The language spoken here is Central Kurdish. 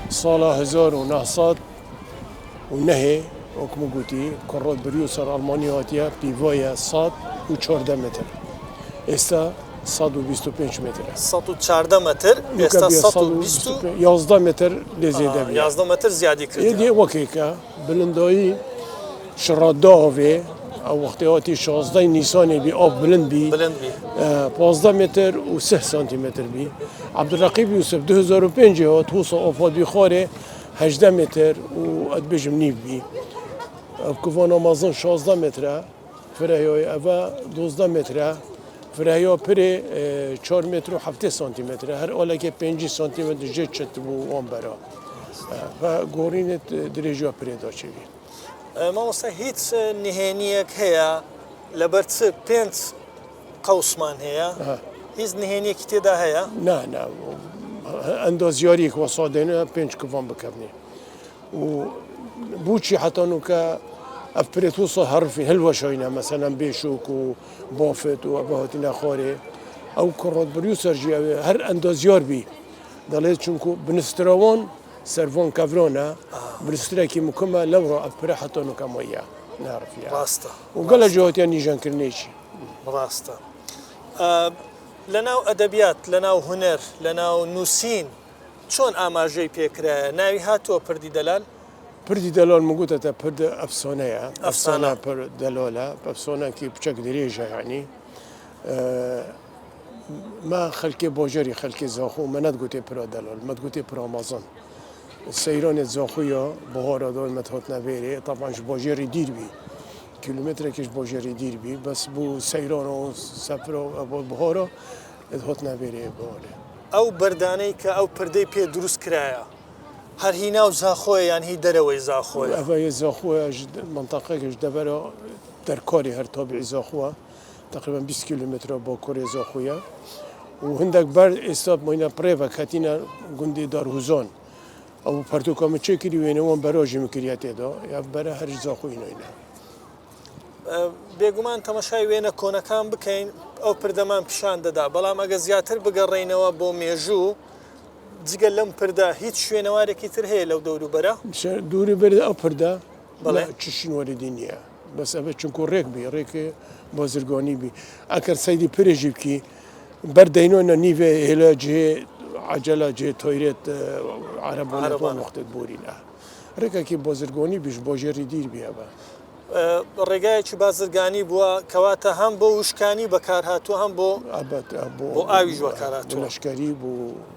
ساڵە 1900 و نەهێ وەکم گوتی کڕۆت بریو سەر ئەڵمانی هاتیە پیڤۆیە 114 متر ئێستا 125 متر 114 متر ئێستا 11 متر لێ زێدە 11 متر زیادی کرد یدی وەکێکە بلندایی شڕاداوێ ئەو وەختیاتی 16 نیسانی بی ئاف بلند بی 15 متر و 3 سانتیمتر بی عبدالرقیب یوسف 2005 هات تووسە ئۆفات بی خۆرێ 18 متر و ئەدبێژم نیو بی کوڤۆن ئەمازن 16 مترە فرەیۆی ئەڤە 12 مترە فرەیۆ پرێ 4 متر و 7 سانتیمترە هەر ئۆلەکێ 5 سانتیمتر ژێ چت بوو ئۆم بەرە گۆڕینت درێژە پرێدا چوی مامۆستا هیچ نهێنیەک هەیە لەبەر چ 5 قەوسمان هەیە هیچ نهێنیەکی تێدا هەیە؟ نا ئەندازیاریەک وەسادێنە 5 کوڤان بکەبنێ و بوچی حتانوکە ئەف پرێتوسە هەرفی هەلوەشۆینە مەسەلەن بێشوک و بافت و ئەبهاتینە خۆرێ ئەو کڕۆت بری و سەرژیاوێ هەر ئەندازیار بی دەڵێت چونکو بنستراوان سەرڤۆن کەڤرۆنە برسترێکی مکمە لەوڕۆ ئەپرە حتانوکەم وەیە نارفە ڕاستە و گەلە جواتیان نیژانکردنێکی ڕاستە لەناو ئەدەبیات لەناو هونەر لەناو نووسین چۆن ئاماژەی پێکرایە ناوی هاتووە پردی دەلال پردی دەلال مگوتەتە پرد ئەفسۆنەیە ئەفسانە پر دەلۆلە ئەفسۆنەکی بچەک درێژە ینی ما خەلکێ بۆژەری خەلکی زاخۆ منەت گوتێ پرا دەلال مەت گوتێ پرامازن سەیرانێت زاخویە بەهۆرە دۆی مەتهۆت نەبێرێ تاپانش بۆژێری دیربی کیلومترێکیش بۆژێری دیربی بەس بوو سەیران و سەفرۆ بۆ بهۆرە هۆت نەبێرێ بۆرێ ئەو بەردانەی کە ئەو پردەی پێ دروست کرایە هەر هی ناو زاخۆیە یان هی دەرەوەی زاخۆیە ئەڤە زاخۆە منتەقەکەش دەبەرە دەرکاری هەر تابعی زاخووە تقریبا 20 کیلومتر بۆ کۆرێ زاخویە و هەندێک بەر ئێستا مۆینە پرێڤە کەتینە گوندی دارهوزۆن ئەو پەرتوکەمە چێ کردی وێنەوەم بەرۆژی مکریا تێدا یا بەرە هەر زاخوی نوێنە بێگومان تەمەشای وێنە کۆنەکان بکەین ئەو پردەمان پیشان دەدا بەڵام ئەگە زیاتر بگەڕێینەوە بۆ مێژوو جگە لەم پردا هیچ شوێنەوارێکی تر هەیە لەو دەوروبەرە دووری بەرە ئەو پردا چشینوەری نییە بەس ئەبێ چونکو ڕێک بی ڕێکێ بازرگانی بی ئەکەر سەیدی پرێژی بکی بەردەینۆنە نیڤێ هێلە جێ عجلە جێ تۆیرێت عربوان وەختێت بورینە ڕێکێکی بازرگانی بیش بۆ ژێری دیر بیە بە ڕێگایەکی بازرگانی بووە کەواتە هەم بۆ وشکانی بەکار هاتووە هەم بۆ ئاویش بەکار هاتووە لەشکەری بوو